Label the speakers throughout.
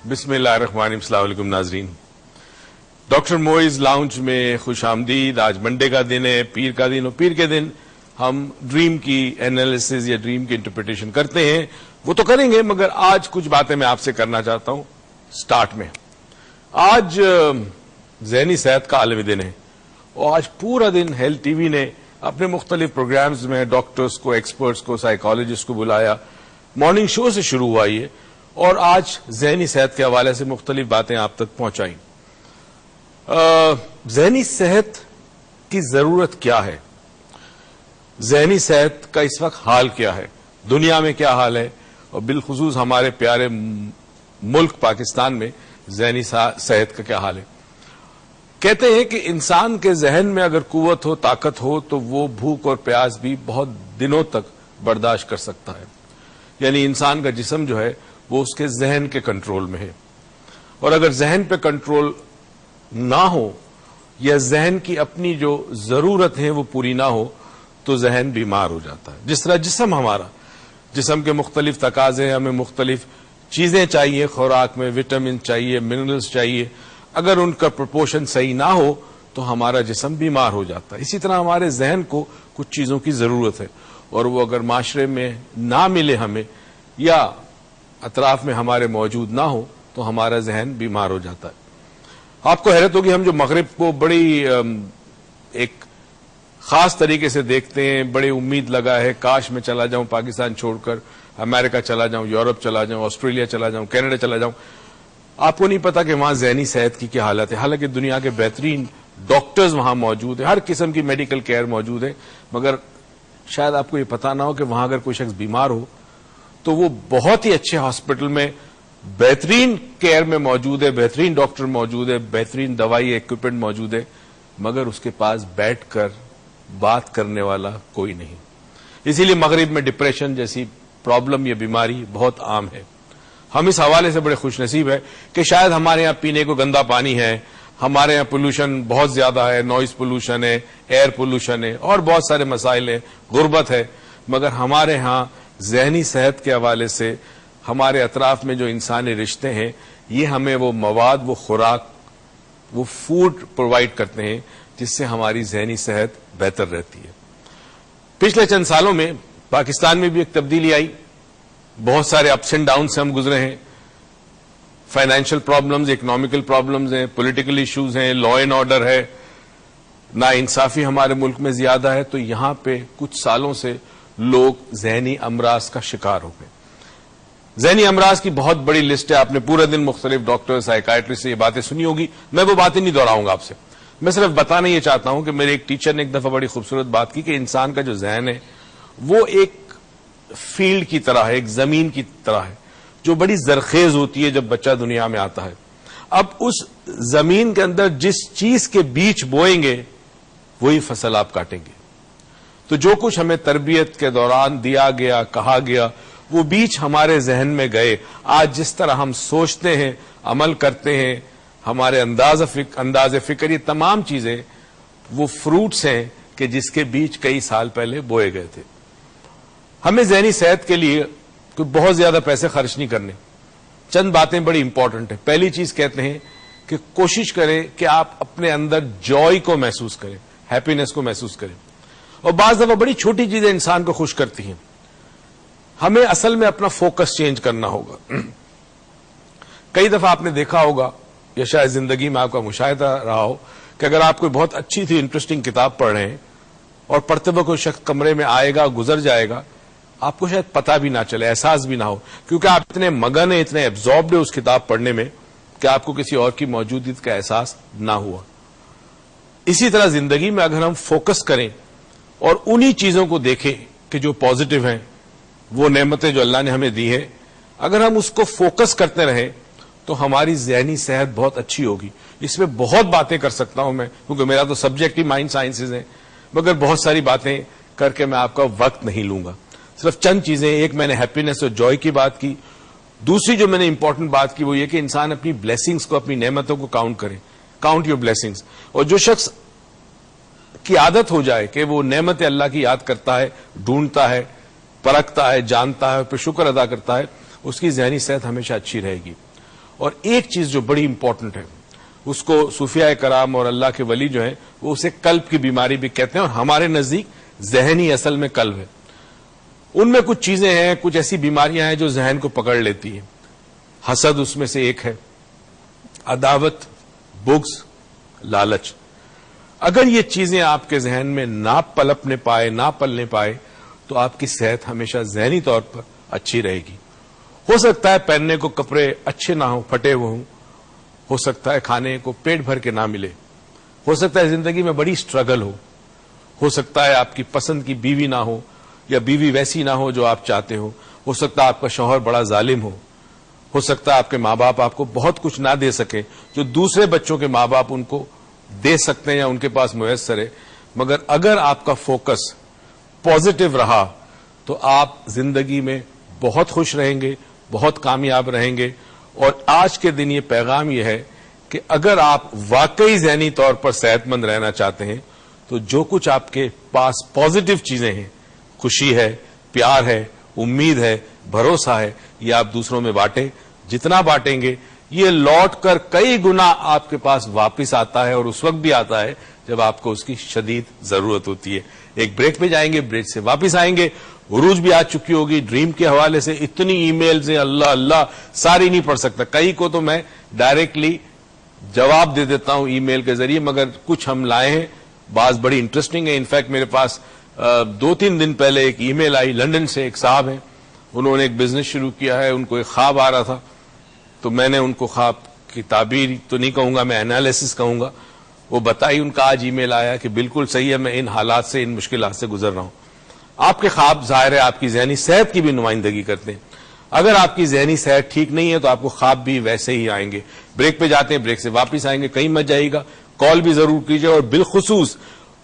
Speaker 1: बिस्मिल्लाहिर्रहमानिर्रहीम। अस्सलाम वालेकुम नाजरीन, डॉक्टर मोइज लाउंज में खुश आमदीद। आज मंडे का दिन है, पीर का दिन, और पीर के दिन हम ड्रीम की एनालिसिस या ड्रीम की इंटरप्रिटेशन करते हैं। वो तो करेंगे, मगर आज कुछ बातें मैं आपसे करना चाहता हूं। स्टार्ट में आज ज़हनी सेहत का आलमी दिन है, और आज पूरा दिन हेल्थ टीवी ने अपने मुख्तलिफ प्रोग्राम्स में डॉक्टर्स को, एक्सपर्ट्स को, साइकोलॉजिस्ट को बुलाया। मॉर्निंग शो से शुरू हुआ ये, और आज ज़हनी सेहत के हवाले से मुख्तलिफ बातें आप तक पहुंचाई। ज़हनी सेहत की जरूरत क्या है, ज़हनी सेहत का इस वक्त हाल क्या है, दुनिया में क्या हाल है, और बिलखुसूस हमारे प्यारे मुल्क पाकिस्तान में ज़हनी सेहत का क्या हाल है। कहते हैं कि इंसान के जहन में अगर कुव्वत हो, ताकत हो, तो वो भूख और प्यास भी बहुत दिनों तक बर्दाश्त कर सकता है। यानी इंसान का जिस्म जो है वो उसके जहन के कंट्रोल में है, और अगर जहन पे कंट्रोल ना हो या जहन की अपनी जो जरूरत है वो पूरी ना हो, तो जहन बीमार हो जाता है। जिस तरह जिस्म हमारा, जिस्म के मुख्तलिफ तकाजे, हमें मुख्तलिफ चीजें चाहिए, खुराक में विटामिन चाहिए, मिनरल्स चाहिए, अगर उनका प्रोपोर्शन सही ना हो तो हमारा जिस्म बीमार हो जाता है। इसी तरह हमारे जहन को कुछ चीजों की जरूरत है, और वो अगर माशरे में ना मिले हमें, या अतराफ में हमारे मौजूद ना हो, तो हमारा जहन बीमार हो जाता है। आपको हैरत होगी, हम जो मगरिब को बड़ी एक खास तरीके से देखते हैं, बड़ी उम्मीद लगा है, काश मैं चला जाऊं पाकिस्तान छोड़कर, अमेरिका चला जाऊं, यूरोप चला जाऊं, ऑस्ट्रेलिया चला जाऊं, कनाडा चला जाऊं। आपको नहीं पता कि वहां ज़हनी सेहत की क्या हालत है। हालांकि दुनिया के बेहतरीन डॉक्टर्स वहां मौजूद है, हर किस्म की मेडिकल केयर मौजूद है, मगर शायद आपको ये पता ना हो कि वहां अगर कोई शख्स बीमार हो तो वो बहुत ही अच्छे हॉस्पिटल में बेहतरीन केयर में मौजूद है, बेहतरीन डॉक्टर मौजूद है, बेहतरीन दवाई इक्विपमेंट मौजूद है, मगर उसके पास बैठकर बात करने वाला कोई नहीं। इसीलिए मगरिब में डिप्रेशन जैसी प्रॉब्लम या बीमारी बहुत आम है। हम इस हवाले से बड़े खुशनसीब है कि शायद हमारे यहां पीने को गंदा पानी है, हमारे यहां पोल्यूशन बहुत ज्यादा है, नॉइज पोल्यूशन है, एयर पोल्यूशन है, और बहुत सारे मसाइल हैं, गुर्बत है, मगर हमारे यहां ज़हनी सेहत के हवाले से हमारे अतराफ में जो इंसानी रिश्ते हैं, ये हमें वो मवाद, वो खुराक, वो फूड प्रोवाइड करते हैं जिससे हमारी ज़हनी सेहत बेहतर रहती है। पिछले चंद सालों में पाकिस्तान में भी एक तब्दीली आई, बहुत सारे अप्स एंड डाउन से हम गुजरे हैं। फाइनेंशियल प्रॉब्लम्स, इकोनॉमिकल प्रॉब्लम्स हैं, पॉलिटिकल इश्यूज हैं, लॉ एंड ऑर्डर है, ना इंसाफी हमारे मुल्क में ज्यादा है। तो यहां पे कुछ सालों से लोग ज़हनी अमराज का शिकार हो गए। ज़हनी अमराज की बहुत बड़ी लिस्ट है, आपने पूरे दिन मुख्तलिफ डॉक्टर, साइकाइट्रिस्ट से ये बातें सुनी होगी, मैं वो बातें नहीं दोहराऊंगा आपसे। मैं सिर्फ बताना ये चाहता हूं कि मेरे एक टीचर ने एक दफा बड़ी खूबसूरत बात की कि इंसान का जो जहन है वो एक फील्ड की तरह है, एक जमीन की तरह है, जो बड़ी जरखेज होती है जब बच्चा दुनिया में आता है। अब उस जमीन के अंदर जिस चीज के बीज बोएंगे वही फसल आप काटेंगे। तो जो कुछ हमें तरबियत के दौरान दिया गया, कहा गया, वो बीज हमारे जहन में गए। आज जिस तरह हम सोचते हैं, अमल करते हैं, हमारे अंदाज फिक्र, ये तमाम चीजें वो फ्रूट्स हैं कि जिसके बीज कई साल पहले बोए गए थे। हमें ज़हनी सेहत के लिए कोई बहुत ज्यादा पैसे खर्च नहीं करने, चंद बातें बड़ी इंपॉर्टेंट है। पहली चीज कहते हैं कि कोशिश करें कि आप अपने अंदर जॉय को महसूस करें, हैप्पीनेस को महसूस करें, और बाज दफा बड़ी छोटी चीजें इंसान को खुश करती हैं। हमें असल में अपना फोकस चेंज करना होगा। कई दफा आपने देखा होगा, या शायद जिंदगी में आपका मुशाहिदा रहा हो, कि अगर आप कोई बहुत अच्छी थी इंटरेस्टिंग किताब पढ़ रहे हैं और पढ़ते वक्त कोई शख्स कमरे में आएगा, गुजर जाएगा, आपको शायद पता भी ना चले, एहसास भी ना हो, क्योंकि आप इतने मगन है, इतने एब्जॉर्ब्ड है उस किताब पढ़ने में कि आपको किसी और की मौजूदगी का एहसास ना हुआ। इसी तरह जिंदगी में अगर हम फोकस करें और उन्हीं चीजों को देखें कि जो पॉजिटिव हैं, वो नेमतें जो अल्लाह ने हमें दी है, अगर हम उसको फोकस करते रहें तो हमारी ज़हनी सेहत बहुत अच्छी होगी। इसमें बहुत बातें कर सकता हूं मैं, क्योंकि मेरा तो सब्जेक्ट ही माइंड साइंसेज है, मगर बहुत सारी बातें करके मैं आपका वक्त नहीं लूंगा। सिर्फ चंद चीजें, एक मैंने हैप्पीनेस और जॉय की बात की, दूसरी जो मैंने इंपॉर्टेंट बात की वो ये कि इंसान अपनी ब्लेसिंग्स को, अपनी नेमतों को काउंट करे, काउंट योर ब्लेसिंग्स। और जो शख्स की आदत हो जाए कि वो नेमत अल्लाह की याद करता है, ढूंढता है, परखता है, जानता है, फिर शुक्र अदा करता है, उसकी ज़हनी सेहत हमेशा अच्छी रहेगी। اور ایک چیز جو بڑی امپورٹنٹ ہے, اس کو صوفیاء کرام اور اللہ کے ولی جو ہیں وہ اسے قلب کی بیماری بھی کہتے ہیں, اور ہمارے نزدیک ذہنی اصل میں قلب ہے. ان میں کچھ چیزیں ہیں, کچھ ایسی بیماریاں ہیں جو ذہن کو پکڑ لیتی ہیں. حسد اس میں سے ایک ہے, عداوت, بغض, لالچ. اگر یہ چیزیں آپ کے ذہن میں نہ پلپنے پائے, نہ پلنے پائے, تو آپ کی صحت ہمیشہ ذہنی طور پر اچھی رہے گی. ہو سکتا ہے پہننے کو کپڑے اچھے نہ ہوں, پھٹے ہوئے ہوں, ہو سکتا ہے کھانے کو پیٹ بھر کے نہ ملے, ہو سکتا ہے زندگی میں بڑی سٹرگل ہو سکتا ہے آپ کی پسند کی بیوی نہ ہو, یا بیوی ویسی نہ ہو جو آپ چاہتے ہو سکتا ہے آپ کا شوہر بڑا ظالم ہو سکتا ہے آپ کے ماں باپ آپ کو بہت کچھ نہ دے سکے جو دوسرے بچوں کے ماں باپ ان کو دے سکتے ہیں یا ان کے پاس میسر ہے. مگر اگر آپ کا فوکس پازیٹو رہا تو آپ زندگی میں بہت خوش رہیں گے, بہت کامیاب رہیں گے. اور آج کے دن یہ پیغام یہ ہے کہ اگر آپ واقعی ذہنی طور پر صحت مند رہنا چاہتے ہیں تو جو کچھ آپ کے پاس پازیٹو چیزیں ہیں, خوشی ہے, پیار ہے, امید ہے, بھروسہ ہے, یہ آپ دوسروں میں بانٹیں. جتنا بانٹیں گے یہ لوٹ کر کئی گنا آپ کے پاس واپس آتا ہے, اور اس وقت بھی آتا ہے جب آپ کو اس کی شدید ضرورت ہوتی ہے. ایک بریک پہ جائیں گے, بریک سے واپس آئیں گے. عروج بھی آ چکی ہوگی. ڈریم کے حوالے سے اتنی ای میلز ہیں, اللہ اللہ, ساری نہیں پڑھ سکتا. کئی کو تو میں ڈائریکٹلی جواب دے دیتا ہوں ای میل کے ذریعے, مگر کچھ ہم لائے ہیں, بعض بڑی انٹرسٹنگ ہے. انفیکٹ میرے پاس 2-3 دن پہلے ایک ای میل آئی لندن سے. ایک صاحب ہیں, انہوں نے ایک بزنس شروع کیا ہے, ان کو ایک خواب آ رہا تھا, تو میں نے ان کو خواب کی تعبیر تو نہیں کہوں گا, میں انالیسس کہوں گا, وہ بتائی. ان کا آج ای میل آیا کہ بالکل صحیح ہے, میں ان حالات سے, ان مشکلات سے گزر رہا ہوں. آپ کے خواب ظاہر ہے آپ کی ذہنی صحت کی بھی نمائندگی کرتے ہیں. اگر آپ کی ذہنی صحت ٹھیک نہیں ہے تو آپ کو خواب بھی ویسے ہی آئیں گے. بریک پہ جاتے ہیں, بریک سے واپس آئیں گے. کہیں مت جائیے گا, کال بھی ضرور کیجیے. اور بالخصوص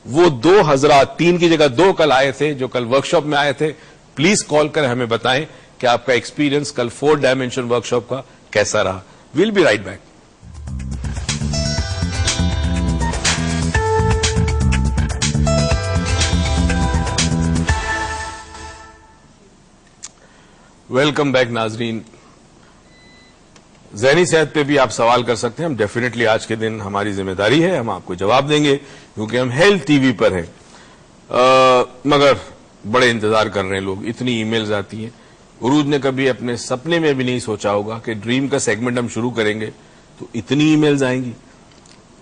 Speaker 1: وہ 2 حضرات, 3 کی جگہ 2 کل آئے تھے, جو کل ورکشاپ میں آئے تھے, پلیز کال کر ہمیں بتائیں کہ آپ کا ایکسپیرینس کل 4 ڈائمینشن ورکشاپ کا کیسا رہا. We'll be right back. Welcome back ناظرین. ذہنی صحت پہ بھی آپ سوال کر سکتے ہیں. ہم ڈیفینیٹلی آج کے دن ہماری ذمہ داری ہے, ہم آپ کو جواب دیں گے کیونکہ ہم ہیلتھ ٹی وی پر ہیں. مگر بڑے انتظار کر رہے ہیں لوگ, اتنی ای میلز آتی ہیں. عروج نے کبھی اپنے سپنے میں بھی نہیں سوچا ہوگا کہ ڈریم کا سیگمنٹ ہم شروع کریں گے تو اتنی ای میلز آئیں گی.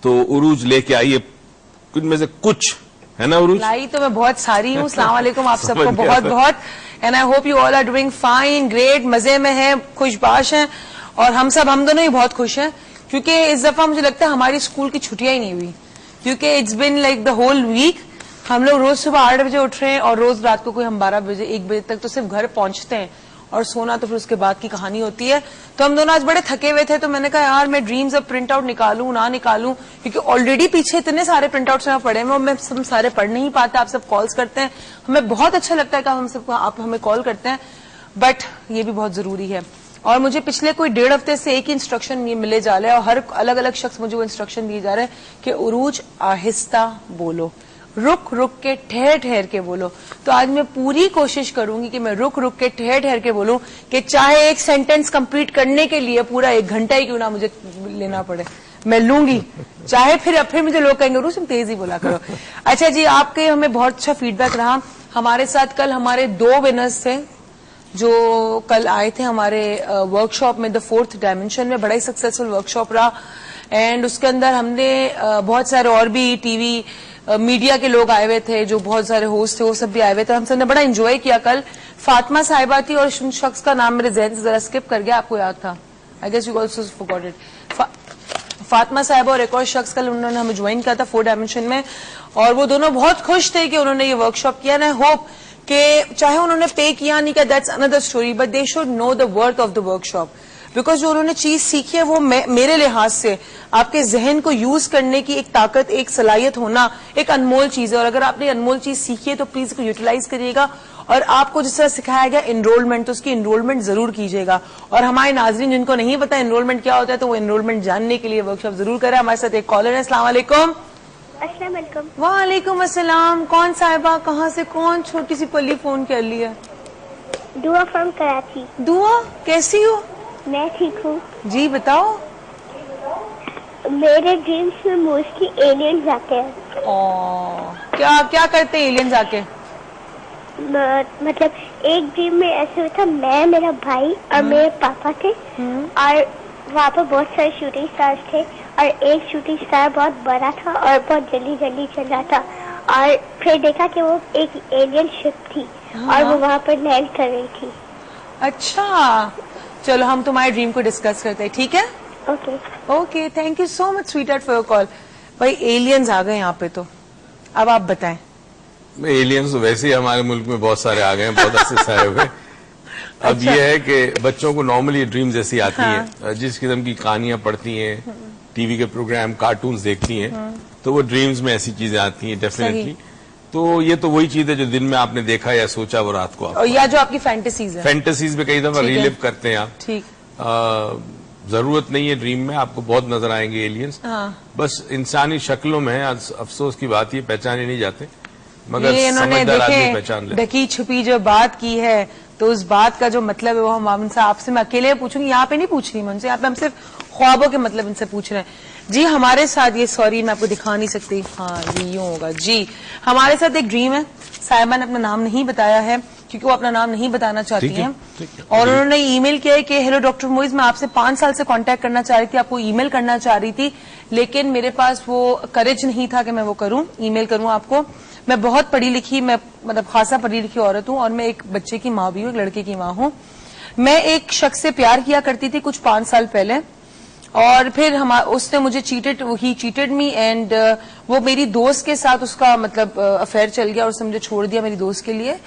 Speaker 1: تو عروج لے کے آئیے ان میں سے کچھ, ہے نا عروج؟
Speaker 2: لائی تو میں بہت ساری ہوں. السلام علیکم آپ سب کو بہت بہت. And I hope you all are doing fine, great, مزے میں ہیں, خوش باش ہیں. اور ہم دونوں ہی بہت خوش ہیں کیونکہ اس دفعہ مجھے لگتا ہے ہماری اسکول کی چھٹیاں ہی نہیں ہوئی, کیونکہ it's been like the whole week. ہم لوگ روز صبح 8 بجے اٹھ رہے ہیں اور روز رات کو کوئی ہم 12 بجے 1 بجے تک تو صرف گھر پہنچتے ہیں, اور سونا تو پھر اس کے بعد کی کہانی ہوتی ہے. تو ہم دونوں آج بڑے تھکے ہوئے تھے, تو میں نے کہا یار میں ڈریمز اب پرنٹ آؤٹ نکالوں نہ نکالوں, کیونکہ آلریڈی پیچھے اتنے سارے پرنٹ آؤٹس میں پڑے ہیں, ہم سارے پڑھ نہیں پاتے. آپ سب کالز کرتے ہیں, ہمیں بہت اچھا لگتا ہے کہ آپ ہمیں کال کرتے ہیں, بٹ یہ بھی بہت ضروری ہے. اور مجھے پچھلے کوئی 1.5 ہفتے سے ایک ہی انسٹرکشن یہ ملے جا رہا ہے, اور ہر الگ الگ شخص مجھے وہ انسٹرکشن دیے جا رہے ہیں کہ عروج آہستہ بولو, رک رک کے ٹھہر ٹھہر کے بولو. تو آج میں پوری کوشش کروں گی کہ میں رک رک کے ٹھہر ٹھہر کے بولوں, کہ چاہے ایک سینٹینس کمپلیٹ کرنے کے لیے پورا 1 گھنٹہ ہی کیوں نہ مجھے لینا پڑے, میں لوں گی. چاہے پھر مجھے لوگ کہیں گے روز تم تیز ہی بولا کرو. اچھا جی, آپ کے ہمیں بہت اچھا فیڈ بیک رہا. ہمارے ساتھ کل ہمارے 2 ونرز تھے جو کل آئے تھے ہمارے ورکشاپ میں, دا 4th ڈائمینشن میں. بڑا ہی سکسیسفل ورکشاپ رہا, اینڈ اس کے اندر ہم نے بہت سارے اور بھی ٹی وی میڈیا کے لوگ آئے ہوئے تھے, جو بہت سارے ہوسٹ تھے وہ سب بھی آئے ہوئے تھے. ہم سب نے بڑا انجوائے کیا کل. فاطمہ صاحبہ تھی, اور شخص کا نام میرے ذہن سے ذرا اسکپ کر گیا, آپ کو یاد تھا؟ I guess you also forgot it. Fatima صاحبہ اور ایک اور شخص کل انہوں نے ہمیں جوائن کیا تھا 4 ڈائمینشن میں, اور وہ دونوں بہت خوش تھے کہ انہوں نے یہ ورکشاپ کیا. اینڈ آئی ہوپ کہ چاہے انہوں نے پے کیا نہیں کیا, that's another story, but they should know the worth of the workshop, because جو انہوں نے چیز سیکھی ہے وہ میرے لحاظ سے آپ کے ذہن کو یوز کرنے کی ایک طاقت, ایک صلاحیت ہونا ایک انمول چیز ہے. اور اگر آپ نے انمول چیز سیکھی ہے تو پلیز اس کو یوٹیلائز کریے گا, اور آپ کو جس طرح سکھایا گیا انرولمنٹ, تو اس کی انرولمنٹ ضرور کیجیے گا. اور ہمارے ناظرین جن کو نہیں پتا انرولمنٹ کیا ہوتا ہے تو وہ انرولمنٹ جاننے کے لیے ورکشاپ ضرور کریں. ہمارے ساتھ ایک کالر ہے. السلام علیکم.
Speaker 3: السلام علیکم.
Speaker 2: وعلیکم السلام. کون صاحبہ, کہاں سے, کون چھوٹی سی پلی فون کر لی ہے؟
Speaker 3: دعا فرام کراچی.
Speaker 2: دعا, کیسی ہو؟
Speaker 3: मैं ठीक हूँ।
Speaker 2: जी बताओ।
Speaker 3: मेरे ड्रीम्स में मोस्टली एलियंस आते हैं।
Speaker 2: क्या क्या करते हैं एलियंस आके?
Speaker 3: मतलब एक ड्रीम में ऐसे हुआ था, मैं, मेरा भाई और मेरे पापा थे और वहाँ पर बहुत सारे शूटिंग स्टार्स थे और एक शूटिंग स्टार बहुत बड़ा था और बहुत जल्दी जल्दी चल रहा था और फिर देखा कि वो एक एलियन शिप थी और वो वहाँ पर लैंड कर रही थी।
Speaker 2: अच्छा चलो हम तुम्हारे ड्रीम को डिस्कस करते हैं, ठीक है?
Speaker 3: Okay
Speaker 2: okay, thank you so much sweetheart for your call. भाई एलियंस आ गए यहाँ पे, तो अब आप बताएं।
Speaker 1: एलियंस तो वैसे ही हमारे मुल्क में बहुत सारे आ गए हैं, बहुत अच्छे से आए हुए। अब
Speaker 2: अच्छा।
Speaker 1: ये है कि बच्चों को नॉर्मली ड्रीम्स ऐसी आती हैं, जिस किस्म की कहानियां पढ़ती हैं, टीवी के प्रोग्राम, कार्टून्स देखती हैं, तो वो ड्रीम्स में ऐसी चीजें आती हैं डेफिनेटली। तो ये तो वही चीज है जो दिन में आपने देखा या सोचा वो रात को
Speaker 2: और या जो आपकी फैंटेसीज है,
Speaker 1: फैंटेसीज में कई दफा
Speaker 2: ठीक है।
Speaker 1: रिलिव करते हैं आप।
Speaker 2: ठीक।
Speaker 1: जरूरत नहीं है ड्रीम में, आपको बहुत नजर आएंगे एलियंस। बस इंसानी शक्लों में है। अफसोस की बात ये पहचाने नहीं जाते, मगर
Speaker 2: ये इन्होंने
Speaker 1: समझदार आदमी पहचान
Speaker 2: देखे
Speaker 1: ले।
Speaker 2: ढकी छुपी जो बात की है, तो उस बात का जो मतलब है वो हम उनसे आपसे मैं अकेले पूछूंगी, यहाँ पे नहीं पूछ रही मैं उनसे, यहाँ पे हम सिर्फ ख्वाबों के मतलब इनसे पूछ रहे हैं। जी हमारे साथ ये, सॉरी मैं आपको दिखा नहीं सकती, हाँ ये यूं होगा जी। हमारे साथ एक ड्रीम है, साहिबा ने अपना नाम नहीं बताया है क्योंकि वो अपना नाम नहीं बताना चाहती
Speaker 1: ठीक है,
Speaker 2: हैं,
Speaker 1: ठीक है।
Speaker 2: और उन्होंने ईमेल किया है कि हेलो डॉक्टर मोइज, मैं आपसे 5 साल से कांटेक्ट करना चाह रही थी, आपको ईमेल करना चाह रही थी, लेकिन मेरे पास वो करेज नहीं था कि मैं वो करूं, ईमेल करूं आपको। मैं बहुत पढ़ी लिखी, मैं मतलब खासा पढ़ी लिखी औरत हूं और मैं एक बच्चे की माँ भी हूं, एक लड़के की माँ हूं। मैं एक शख्स से प्यार किया करती थी कुछ 5 साल पहले, और फिर उसने मुझे ही चीटेड मी, एंड वो मेरी दोस्त के साथ उसका मतलब अफेयर चल गया और उसने मुझे छोड़ दिया मेरी दोस्त के लिए।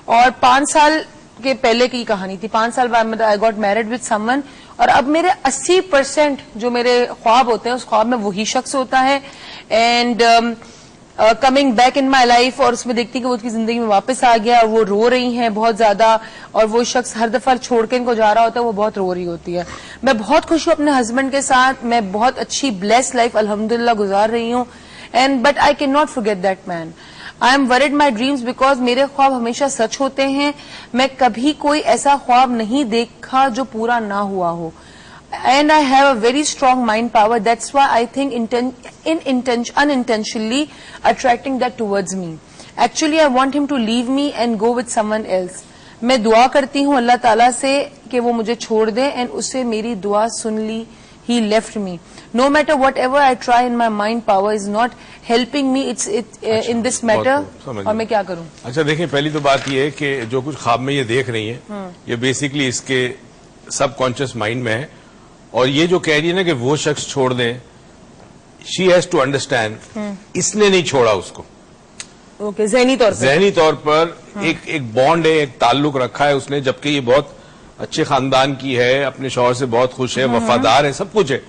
Speaker 2: और 5 साल के पहले की कहानी थी, 5 साल बाद मतलब I got married with someone, और अब मेरे 80% जो मेरे ख्वाब होते हैं उस ख्वाब में वही शख्स होता है, and coming back in my life, और उसमें देखती कि वो उसकी जिंदगी में वापस आ गया और वो रो रही हैं बहुत ज्यादा, और वो शख्स हर दफा छोड़ के इनको जा रहा होता है, वो बहुत रो रही होती है। मैं बहुत खुश हूँ अपने हस्बैंड के साथ, मैं बहुत अच्छी ब्लेस्ड लाइफ अल्हम्दुलिल्लाह गुजार रही हूँ, and but I can not forget that man. I am worried my dreams because मेरे ख्वाब हमेशा सच होते हैं, मैं कभी कोई ऐसा ख्वाब नहीं देखा जो पूरा ना हुआ हो, and I have a very strong mind power. That's why I think unintentionally attracting that towards me. Actually, I want him to leave me and go with someone else. मैं दुआ करती हूँ अल्लाह ताला से कि वो मुझे छोड़ दे, एंड उससे मेरी दुआ सुन ली, he left me. No matter whatever I try in my mind power is not helping me. In this matter. और मैं क्या करूँ?
Speaker 1: अच्छा देखिए, पहली तो बात ये है कि जो कुछ ख्वाब में ये देख रही है, ये बेसिकली इसके सब कॉन्शियस माइंड में है, और ये जो कह रही है ना कि वो शख्स छोड़ दें, शी हैज टू अंडरस्टैंड इसने नहीं छोड़ा उसको।
Speaker 2: ओके, ज़हनी तौर पर
Speaker 1: एक बॉन्ड है, एक ताल्लुक रखा है उसने, जबकि ये बहुत अच्छे खानदान की है, अपने शौहर से बहुत खुश है, वफादार है, सब कुछ है,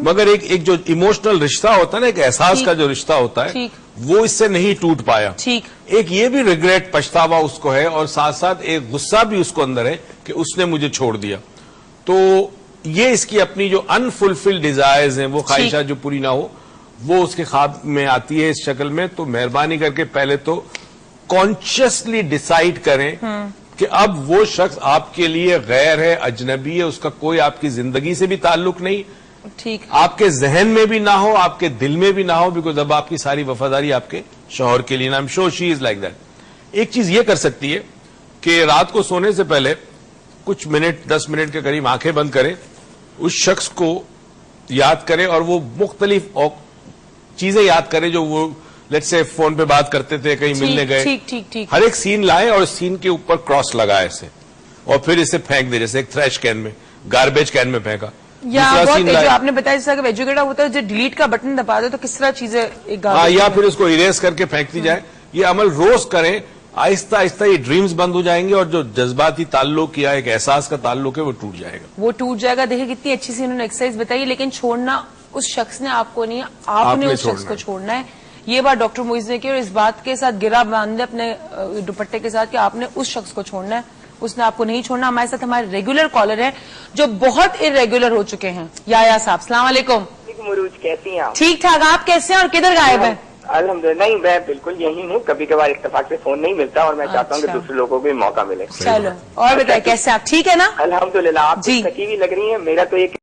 Speaker 1: मगर एक जो इमोशनल रिश्ता होता है ना, एक एहसास का जो रिश्ता होता है, वो इससे नहीं टूट पाया।
Speaker 2: ठीक।
Speaker 1: एक ये भी रिग्रेट, पछतावा उसको है, और साथ साथ एक गुस्सा भी उसको अंदर है कि उसने मुझे छोड़ दिया। तो ये इसकी अपनी जो अनफुलफिल्ड डिजायर्स हैं, वो ख्वाहिशात जो पूरी ना हो, वो उसके ख्वाब में आती है इस शक्ल में। तो मेहरबानी करके पहले तो कॉन्शियसली डिसाइड करें कि अब वो शख्स आपके लिए गैर है, अजनबी है, उसका कोई आपकी जिंदगी से भी ताल्लुक नहीं,
Speaker 2: ठीक,
Speaker 1: आपके जहन में भी ना हो, आपके दिल में भी ना हो, बिकॉज अब आपकी सारी वफादारी आपके शौहर के लिए ना। I am sure she is like that. एक चीज ये कर सकती है कि रात को सोने से पहले कुछ मिनट, 10 मिनट के करीब आंखें बंद करें, उस शख्स को याद करें, और वो मुख्तलिफ चीजें याद करें जो वो लेट्स से फोन पे बात करते थे, कहीं मिलने गए,
Speaker 2: ठीक।
Speaker 1: हर एक सीन लाए और सीन के ऊपर क्रॉस लगाए इसे, और फिर इसे फेंक दे, जैसे एक थ्रैश कैन में, गार्बेज कैन में फेंका।
Speaker 2: या बहुत जो आपने बताया, जैसा एजुकेटर होता है जो डिलीट का बटन दबा दे तो किस तरह चीजें एक
Speaker 1: या फिर उसको इरेज करके फेंक दी जाए। ये अमल रोज करें, आहिस्ता आहिस्ता ये ड्रीम्स बंद हो जाएंगे, और जो जज्बाती ताल्लुक या एक एहसास का ताल्लुक है वो टूट जाएगा। देखिए
Speaker 2: कितनी अच्छी सी उन्होंने एक्सरसाइज बताई, लेकिन छोड़ना उस शख्स ने आपको नहीं, आपने उस शख्स को छोड़ना है। ये बात डॉक्टर मोइज ने की, और इस बात के साथ गिरा बांध दे अपने दुपट्टे के साथ कि आपने उस शख्स को छोड़ना है, उसने आपको नहीं छोड़ना। हमारे साथ हमारे रेगुलर कॉलर हैं जो बहुत इरेगुलर हो चुके हैं। या साहब, सलाम अलैकुम।
Speaker 4: मरूज, कैसी हैं आप?
Speaker 2: ठीक ठाक, आप कैसे हैं और किधर गायब हैं?
Speaker 4: الحمدللہ نہیں، میں بالکل یہی ہوں، کبھی کبھار اتفاق سے فون نہیں ملتا اور میں چاہتا ہوں کہ
Speaker 2: اچھا۔
Speaker 4: دوسرے لوگوں کو بھی موقع ملے.
Speaker 2: چلو اور بتائیں کیسے آپ ٹھیک ہے نا؟
Speaker 4: الحمدللہ آپ
Speaker 2: جی۔
Speaker 4: تھکی ہوئی لگ رہی ہیں، میرا تو ایک